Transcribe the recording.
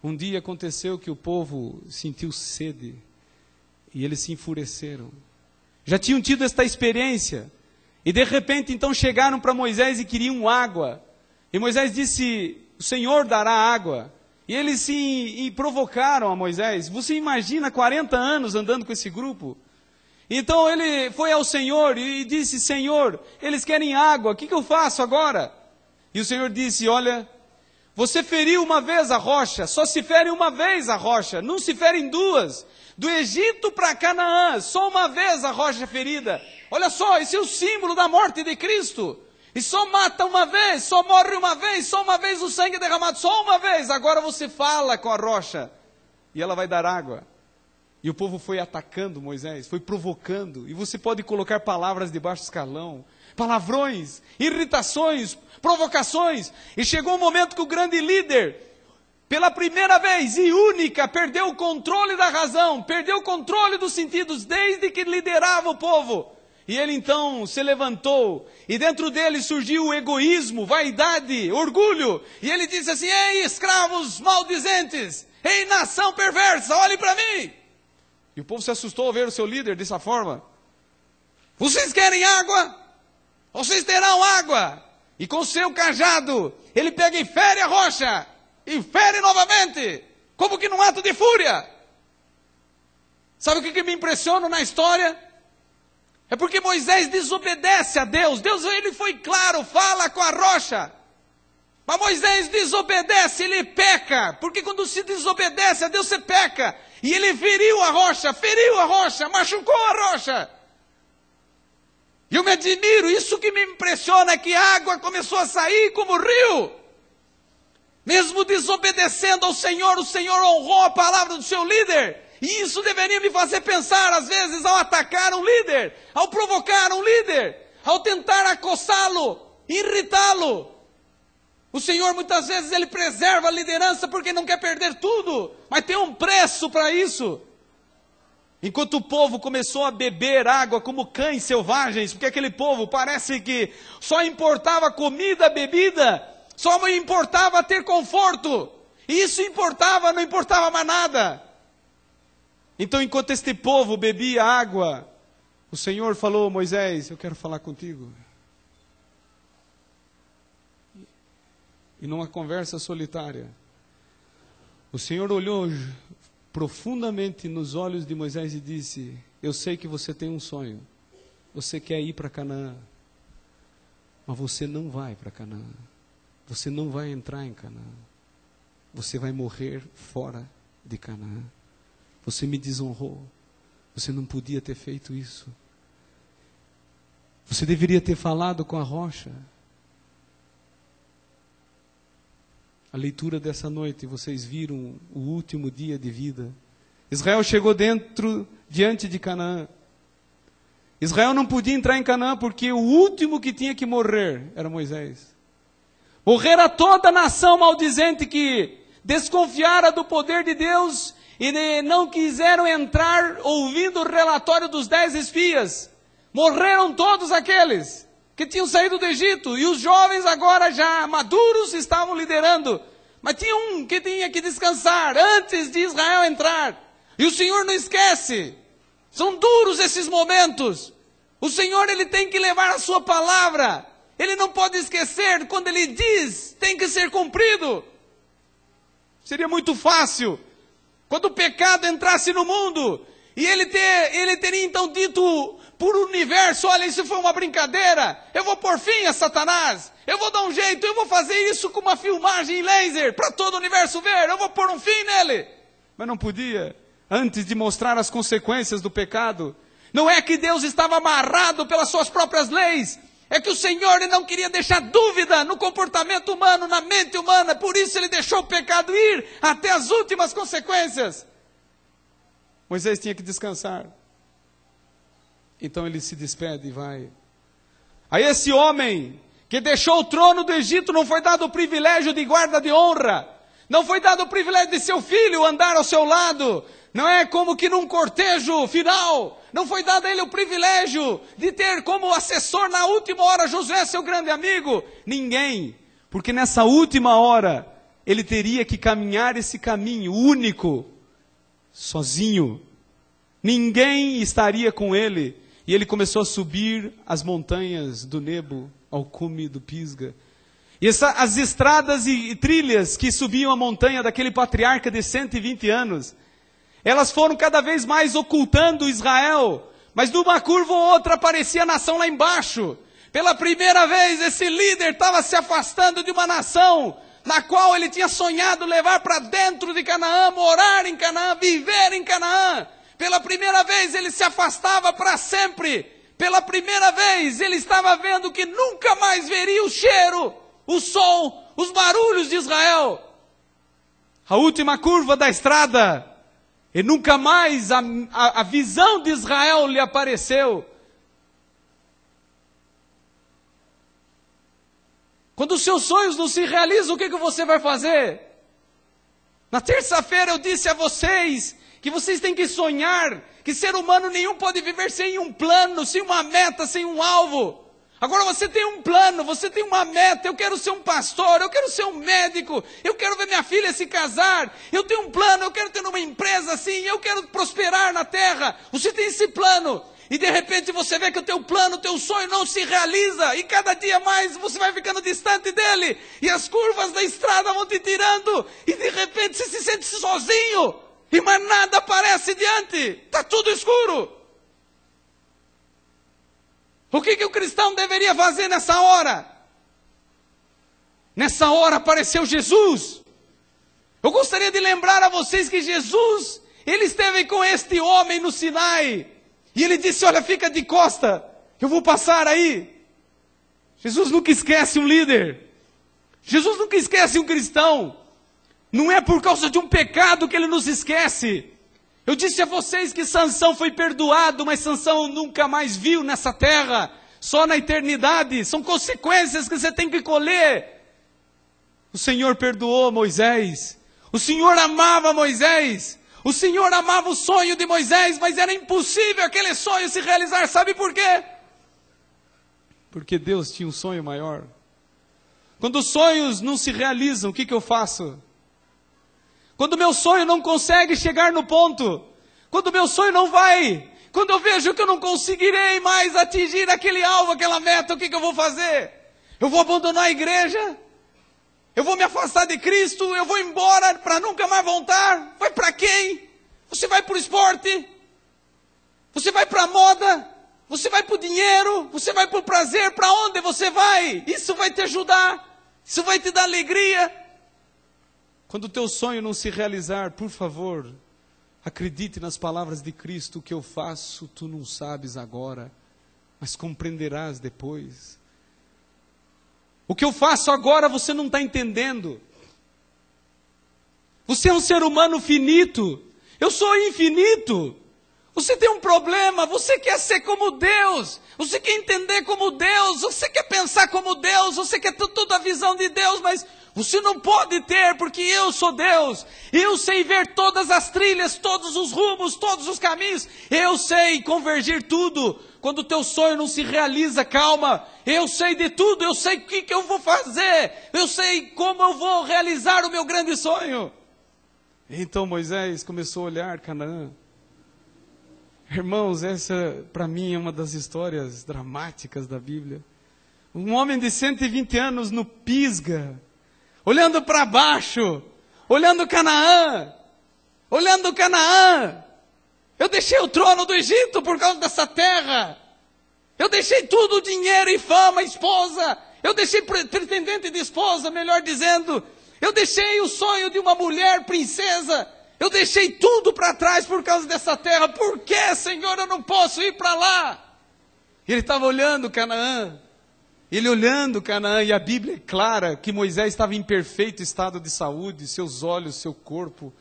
Um dia aconteceu que o povo sentiu sede e eles se enfureceram. Já tinham tido esta experiência e de repente então chegaram para Moisés e queriam água. E Moisés disse: o Senhor dará água. E eles se provocaram a Moisés. Você imagina 40 anos andando com esse grupo? Então ele foi ao Senhor e disse: Senhor, eles querem água, o que eu faço agora? E o Senhor disse: olha, você feriu uma vez a rocha, só se fere uma vez a rocha, não se ferem duas. Do Egito para Canaã, só uma vez a rocha é ferida. Olha só, esse é o símbolo da morte de Cristo. E só mata uma vez, só morre uma vez, só uma vez o sangue é derramado, só uma vez. Agora você fala com a rocha e ela vai dar água. E o povo foi atacando Moisés, foi provocando. E você pode colocar palavras de baixo escalão, palavrões, irritações, provocações. E chegou um momento que o grande líder, pela primeira vez e única, perdeu o controle da razão, perdeu o controle dos sentidos, desde que liderava o povo. E ele então se levantou, e dentro dele surgiu o egoísmo, vaidade, orgulho. E ele disse assim: ei, escravos maldizentes, ei, nação perversa, olhem para mim. E o povo se assustou ao ver o seu líder dessa forma. Vocês querem água? Vocês terão água. E com o seu cajado, ele pega e fere a rocha, e fere novamente, como que num ato de fúria. Sabe o que me impressiona na história? É porque Moisés desobedece a Deus. Deus, ele foi claro, fala com a rocha. Mas Moisés desobedece, ele peca. Porque quando se desobedece a Deus, você peca. E ele feriu a rocha, machucou a rocha. E eu me admiro, isso que me impressiona é que a água começou a sair como rio. Mesmo desobedecendo ao Senhor, o Senhor honrou a palavra do seu líder. E isso deveria me fazer pensar, às vezes, ao atacar um líder, ao provocar um líder, ao tentar acossá-lo, irritá-lo. O Senhor, muitas vezes, Ele preserva a liderança porque não quer perder tudo, mas tem um preço para isso. Enquanto o povo começou a beber água como cães selvagens, porque aquele povo parece que só importava comida, bebida, só importava ter conforto, e isso importava, não importava mais nada. Então, enquanto este povo bebia água, o Senhor falou: Moisés, eu quero falar contigo. E numa conversa solitária, o Senhor olhou profundamente nos olhos de Moisés e disse: eu sei que você tem um sonho, você quer ir para Canaã, mas você não vai para Canaã, você não vai entrar em Canaã, você vai morrer fora de Canaã. Você me desonrou. Você não podia ter feito isso. Você deveria ter falado com a rocha. A leitura dessa noite, vocês viram o último dia de vida. Israel chegou diante de Canaã. Israel não podia entrar em Canaã porque o último que tinha que morrer era Moisés. Morrera toda a nação maldizente que desconfiara do poder de Deus e não quiseram entrar ouvindo o relatório dos 10 espias. Morreram todos aqueles que tinham saído do Egito. E os jovens agora já maduros estavam liderando. Mas tinha um que tinha que descansar antes de Israel entrar. E o Senhor não esquece. São duros esses momentos. O Senhor, Ele tem que levar a sua palavra. Ele não pode esquecer. Quando Ele diz, tem que ser cumprido. Seria muito fácil quando o pecado entrasse no mundo, e ele teria então dito por universo: olha, isso foi uma brincadeira, eu vou pôr fim a Satanás, eu vou dar um jeito, eu vou fazer isso com uma filmagem em laser, para todo o universo ver, eu vou pôr um fim nele. Mas não podia, antes de mostrar as consequências do pecado. Não é que Deus estava amarrado pelas suas próprias leis, é que o Senhor, Ele não queria deixar dúvida no comportamento humano, na mente humana. Por isso Ele deixou o pecado ir até as últimas consequências. Moisés tinha que descansar. Então ele se despede e vai. Aí esse homem que deixou o trono do Egito, não foi dado o privilégio de guarda de honra. Não foi dado o privilégio de seu filho andar ao seu lado. Não é como que num cortejo final. Não foi dado a ele o privilégio de ter como assessor na última hora Josué, seu grande amigo. Ninguém. Porque nessa última hora, ele teria que caminhar esse caminho único, sozinho. Ninguém estaria com ele. E ele começou a subir as montanhas do Nebo ao cume do Pisga. E as estradas e trilhas que subiam a montanha daquele patriarca de 120 anos, elas foram cada vez mais ocultando Israel. Mas numa curva ou outra aparecia a nação lá embaixo. Pela primeira vez esse líder estava se afastando de uma nação na qual ele tinha sonhado levar para dentro de Canaã, morar em Canaã, viver em Canaã. Pela primeira vez ele se afastava para sempre. Pela primeira vez ele estava vendo que nunca mais veria o cheiro, o som, os barulhos de Israel. A última curva da estrada, e nunca mais a visão de Israel lhe apareceu. Quando os seus sonhos não se realizam, o que você vai fazer? Na terça-feira eu disse a vocês que vocês têm que sonhar, que ser humano nenhum pode viver sem um plano, sem uma meta, sem um alvo. Agora você tem um plano, você tem uma meta. Eu quero ser um pastor, eu quero ser um médico, eu quero ver minha filha se casar. Eu tenho um plano, eu quero ter uma empresa assim, eu quero prosperar na terra. Você tem esse plano. E de repente você vê que o teu plano, o teu sonho não se realiza. E cada dia mais você vai ficando distante dele. E as curvas da estrada vão te tirando. E de repente você se sente sozinho. E mais nada aparece diante. Está tudo escuro. O que o cristão deveria fazer nessa hora? Nessa hora apareceu Jesus. Eu gostaria de lembrar a vocês que Jesus, ele esteve com este homem no Sinai. E ele disse, olha, fica de costa, eu vou passar aí. Jesus nunca esquece um líder. Jesus nunca esquece um cristão. Não é por causa de um pecado que ele nos esquece. Eu disse a vocês que Sansão foi perdoado, mas Sansão nunca mais viu nessa terra. Só na eternidade. São consequências que você tem que colher. O Senhor perdoou Moisés. O Senhor amava Moisés. O Senhor amava o sonho de Moisés, mas era impossível aquele sonho se realizar. Sabe por quê? Porque Deus tinha um sonho maior. Quando os sonhos não se realizam, o que eu faço? Quando meu sonho não consegue chegar no ponto, quando meu sonho não vai, quando eu vejo que eu não conseguirei mais atingir aquele alvo, aquela meta, o que eu vou fazer? Eu vou abandonar a igreja? Eu vou me afastar de Cristo? Eu vou embora para nunca mais voltar? Vai para quem? Você vai para o esporte? Você vai para a moda? Você vai para o dinheiro? Você vai para o prazer? Para onde você vai? Isso vai te ajudar? Isso vai te dar alegria? Quando o teu sonho não se realizar, por favor, acredite nas palavras de Cristo. O que eu faço, tu não sabes agora, mas compreenderás depois. O que eu faço agora, você não está entendendo. Você é um ser humano finito. Eu sou infinito. Você tem um problema, você quer ser como Deus. Você quer entender como Deus. Você quer pensar como Deus. Você quer ter toda a visão de Deus, mas você não pode ter, porque eu sou Deus. Eu sei ver todas as trilhas, todos os rumos, todos os caminhos. Eu sei convergir tudo. Quando o teu sonho não se realiza, calma. Eu sei de tudo, eu sei o que eu vou fazer. Eu sei como eu vou realizar o meu grande sonho. Então Moisés começou a olhar Canaã. Irmãos, essa para mim é uma das histórias dramáticas da Bíblia. Um homem de 120 anos no Pisga, olhando para baixo, olhando Canaã. Eu deixei o trono do Egito por causa dessa terra. Eu deixei tudo, dinheiro e fama, esposa. Eu deixei pretendente de esposa, melhor dizendo. Eu deixei o sonho de uma mulher princesa. Eu deixei tudo para trás por causa dessa terra. Por que, Senhor, eu não posso ir para lá? Ele estava olhando Canaã. E a Bíblia é clara que Moisés estava em perfeito estado de saúde, seus olhos, seu corpo.